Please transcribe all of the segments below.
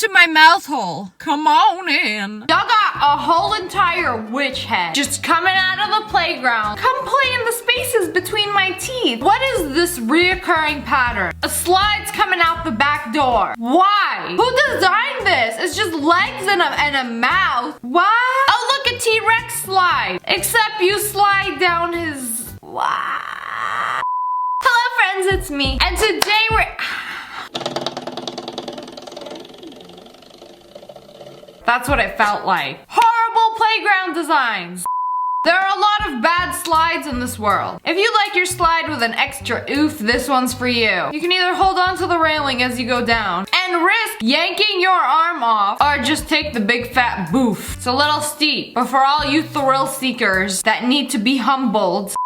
into my mouth hole. Come on in. Y'all got a whole entire witch head just coming out of the playground. Come play in the spaces between my teeth. What is this reoccurring pattern? A slide's coming out the back door. Why? Who designed this? It's just legs and a mouth. What? Oh, look, a T-Rex slide. Except you slide down his... Wow. Hello, friends, it's me. And today we're... That's what it felt like. Horrible playground designs. There are a lot of bad slides in this world. If you like your slide with an extra oof, this one's for you. You can either hold on to the railing as you go down and risk yanking your arm off, or just take the big fat boof. It's a little steep, but for all you thrill seekers that need to be humbled.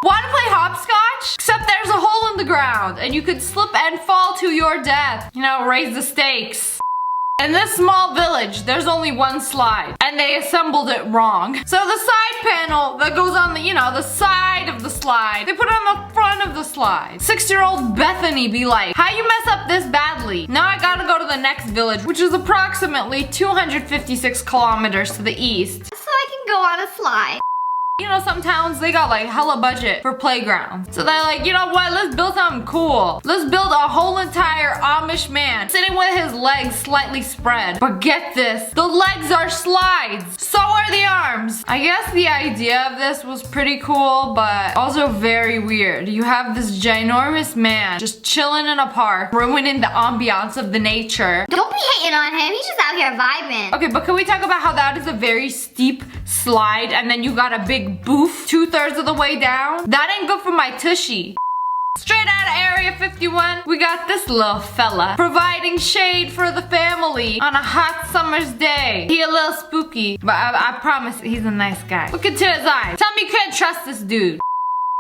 Want to play hopscotch? Except there's a hole in the ground and you could slip and fall to your death. You know, raise the stakes. In this small village, there's only one slide, and they assembled it wrong. So the side panel that goes on the, the side of the slide, they put it on the front of the slide. 6-year-old Bethany be like, how you mess up this badly? Now I gotta go to the next village, which is approximately 256 kilometers to the east. So I can go on a slide. You know, some towns, they got like hella budget for playgrounds. So they're like, you know what, let's build something cool. Let's build a whole entire Amish man sitting with his legs slightly spread. But get this, the legs are slides. So are the arms. I guess the idea of this was pretty cool, but also very weird. You have this ginormous man just chilling in a park, ruining the ambiance of the nature. Don't be hating on him, he's just out here vibing. Okay, but can we talk about how that is a very steep slide and then you got a big boof 2/3 of the way down? That ain't good for my tushy. Straight out of Area 51, we got this little fella providing shade for the family on a hot summer's day. He a little spooky, but I promise he's a nice guy. Look into his eyes. Tell me you can't trust this dude.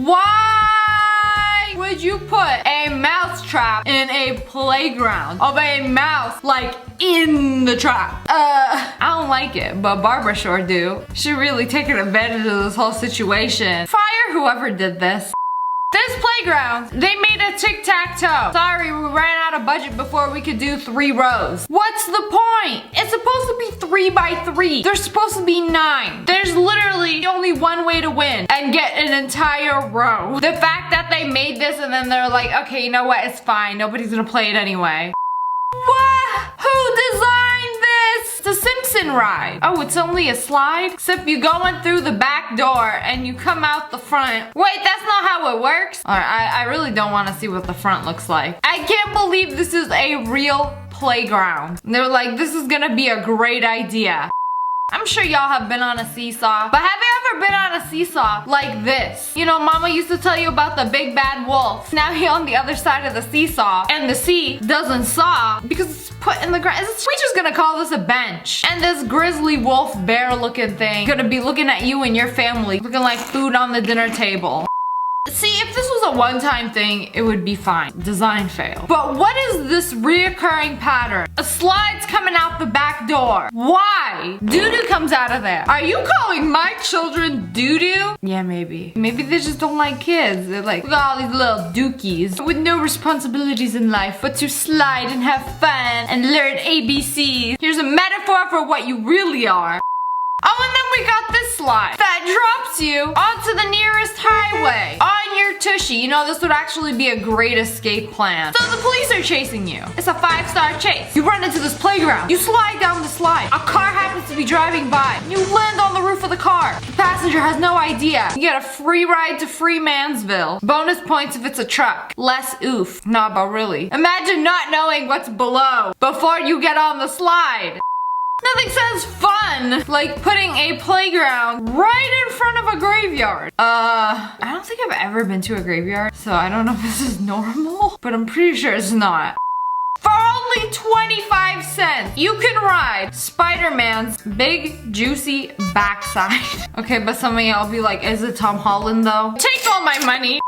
Why would you put a mouse trap in a playground of a mouse, like in the trap? I don't like it, but Barbara sure do. She really taking advantage of this whole situation. Fire whoever did this. This playground, they made a tic-tac-toe. Sorry, we ran out of budget before we could do 3 rows. What's the point? It's supposed to be 3 by 3. There's supposed to be 9. There's literally only one way to win and get an entire row. The fact that they made this and then they're like, okay, you know what, it's fine. Nobody's gonna play it anyway. What? Who designed this? The Simpson Ride. Oh, it's only a slide? Except you going through the back door and you come out the front. Wait, that's not how it works? Alright, I really don't want to see what the front looks like. I can't believe this is a real playground. They're like, this is gonna be a great idea. I'm sure y'all have been on a seesaw, but have you ever been on a seesaw like this? You know, mama used to tell you about the big bad wolf. Now you're on the other side of the seesaw, and the sea doesn't saw because it's put in the ground. We're just gonna call this a bench. And this grizzly wolf bear looking thing gonna be looking at you and your family, looking like food on the dinner table. See, if this was a one-time thing, it would be fine. Design fail. But what is this reoccurring pattern? A slide's coming out the back door. Why? Doo-doo comes out of there. Are you calling my children doo-doo? Yeah, maybe. Maybe they just don't like kids. They're like, look at all these little dookies with no responsibilities in life but to slide and have fun and learn ABCs. Here's a metaphor for what you really are. Oh, and then we got this slide that drops you onto the nearest highway on your tushy. You know, this would actually be a great escape plan. So the police are chasing you. It's a 5-star chase. You run into this playground. You slide down the slide. A car happens to be driving by. You land on the roof of the car. The passenger has no idea. You get a free ride to Freemansville. Bonus points if it's a truck. Less oof. Nah, but really. Imagine not knowing what's below before you get on the slide. Nothing says fun like putting a playground right in front of a graveyard. I don't think I've ever been to a graveyard, so I don't know if this is normal, but I'm pretty sure it's not. For only 25 cents, you can ride Spider-Man's big, juicy backside. Okay, but some of y'all be like, is it Tom Holland though? Take all my money.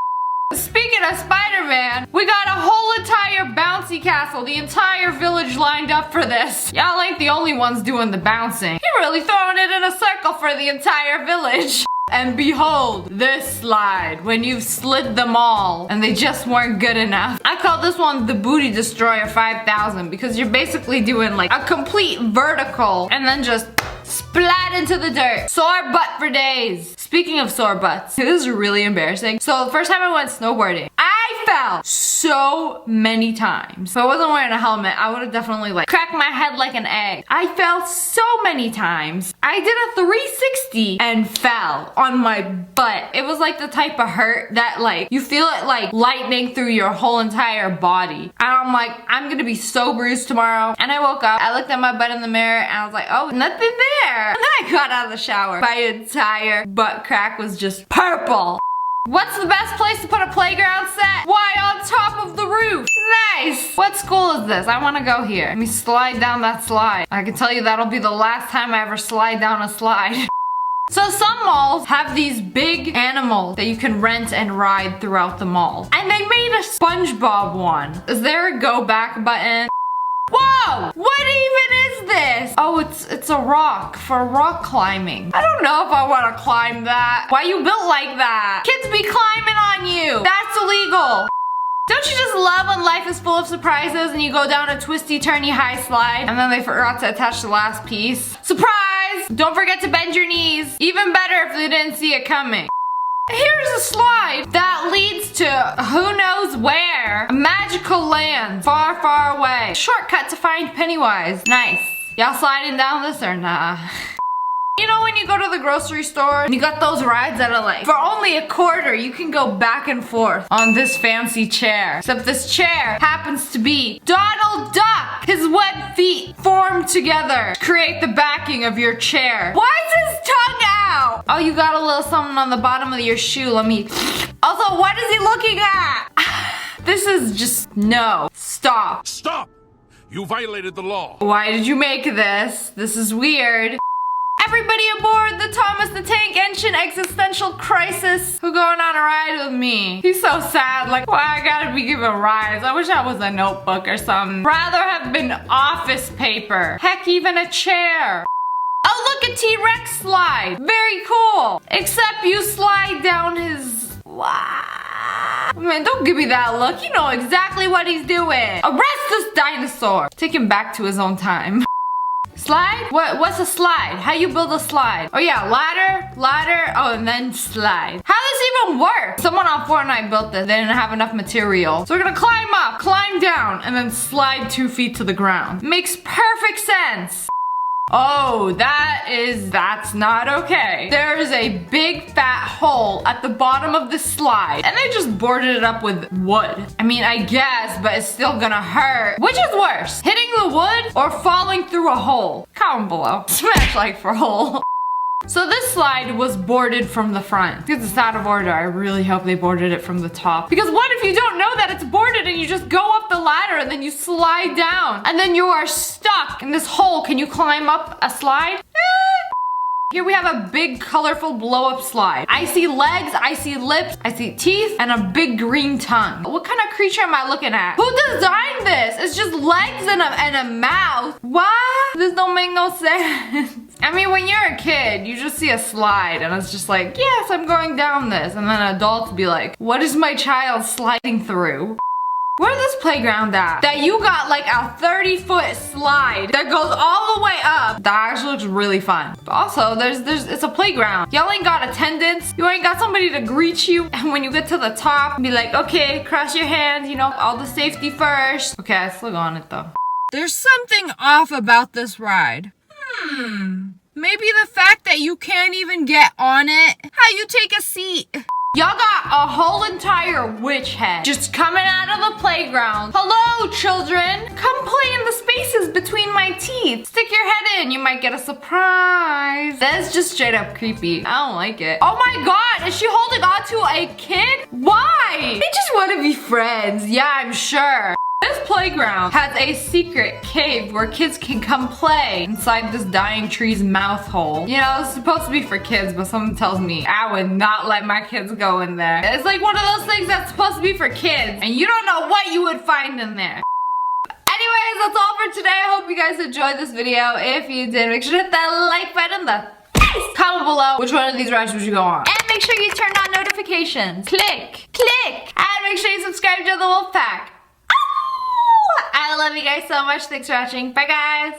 Speaking of Spider-Man, we got a whole entire bouncy castle, the entire village lined up for this. Y'all ain't the only ones doing the bouncing. You're really throwing it in a circle for the entire village. And behold, this slide, when you've slid them all and they just weren't good enough. I call this one the Booty Destroyer 5000 because you're basically doing like a complete vertical and then just splat into the dirt. Sore butt for days. Speaking of sore butts, this is really embarrassing. So the first time I went snowboarding, I fell so many times. If I wasn't wearing a helmet, I would have definitely like cracked my head like an egg. I fell so many times. I did a 360 and fell on my butt. It was like the type of hurt that like you feel it like lightning through your whole entire body. And I'm like, I'm gonna be so bruised tomorrow. And I woke up, I looked at my butt in the mirror and I was like, oh, nothing there. And then I got out of the shower. My entire butt crack was just purple. What's the best place to put a playground set? Why, on top of the roof. Nice. What school is this? I want to go here. Let me slide down that slide. I can tell you that'll be the last time I ever slide down a slide. So some malls have these big animals that you can rent and ride throughout the mall. And they made a SpongeBob one. Is there a go back button? Whoa! What even is this? Oh, it's a rock for rock climbing. I don't know if I want to climb that. Why you built like that? Kids be climbing on you. That's illegal. Don't you just love when life is full of surprises and you go down a twisty, turny, high slide and then they forgot to attach the last piece? Surprise! Don't forget to bend your knees. Even better if they didn't see it coming. Here's a slide that leads to who knows where. A magical land far, far away. Shortcut to find Pennywise. Nice. Y'all sliding down this or nah? You know when you go to the grocery store and you got those rides that are like, for only a quarter, you can go back and forth on this fancy chair. Except this chair happens to be Donald Duck. His web feet formed together to create the backing of your chair. Why is his tongue out? Oh, you got a little something on the bottom of your shoe. Let me... Also, what is he looking at? This is just... no. Stop. Stop! You violated the law. Why did you make this? This is weird. Everybody aboard the Thomas the Tank Engine Existential Crisis. Who going on a ride with me? He's so sad, like, why I gotta be given rides? I wish I was a notebook or something. Rather have been office paper. Heck, even a chair. Oh, look, a T-Rex slide. Very cool. Except you slide down his... wow. Man, don't give me that look. You know exactly what he's doing. Arrest this dinosaur. Take him back to his own time. Slide? What's a slide? How you build a slide? Oh yeah, ladder, oh, and then slide. How does this even work? Someone on Fortnite built this. They didn't have enough material. So we're gonna climb up, climb down, and then slide 2 feet to the ground. Makes perfect sense. Oh, that's not okay. There is a big fat hole at the bottom of the slide and they just boarded it up with wood. I mean, I guess, but it's still gonna hurt. Which is worse, hitting the wood or falling through a hole? Comment below. Smash like for hole. So this slide was boarded from the front. Because it's out of order, I really hope they boarded it from the top. Because what if you don't know that it's boarded and you just go up the ladder and then you slide down and then you are stuck in this hole? Can you climb up a slide? Here we have a big colorful blow up slide. I see legs, I see lips, I see teeth, and a big green tongue. What kind of creature am I looking at? Who designed this? It's just legs and a mouth. What? This don't make no sense. I mean, when you're a kid, you just see a slide and it's just like, yes, I'm going down this. And then adults be like, what is my child sliding through? Where's this playground at? That you got like a 30-foot slide that goes all the way up. That actually looks really fun. But also, it's a playground. Y'all ain't got attendants. You ain't got somebody to greet you. And when you get to the top, be like, okay, cross your hands, you know, all the safety first. Okay, I still go on it though. There's something off about this ride. Maybe the fact that you can't even get on it. How you take a seat. Y'all got a whole entire witch head just coming out of the playground. Hello, children. Come play in the spaces between my teeth. Stick your head in. You might get a surprise. That's just straight up creepy. I don't like it. Oh my god, is she holding on to a kid? Why? They just want to be friends. Yeah, I'm sure. This playground has a secret cave where kids can come play inside this dying tree's mouth hole. You know, it's supposed to be for kids, but someone tells me I would not let my kids go in there. It's like one of those things that's supposed to be for kids, and you don't know what you would find in there. Anyways, that's all for today. I hope you guys enjoyed this video. If you did, make sure to hit that like button, the Nice! Comment below which one of these rides would you go on. And make sure you turn on notifications. Click, click. And make sure you subscribe to the Wolf Pack. Oh! I love you guys so much. Thanks for watching. Bye guys.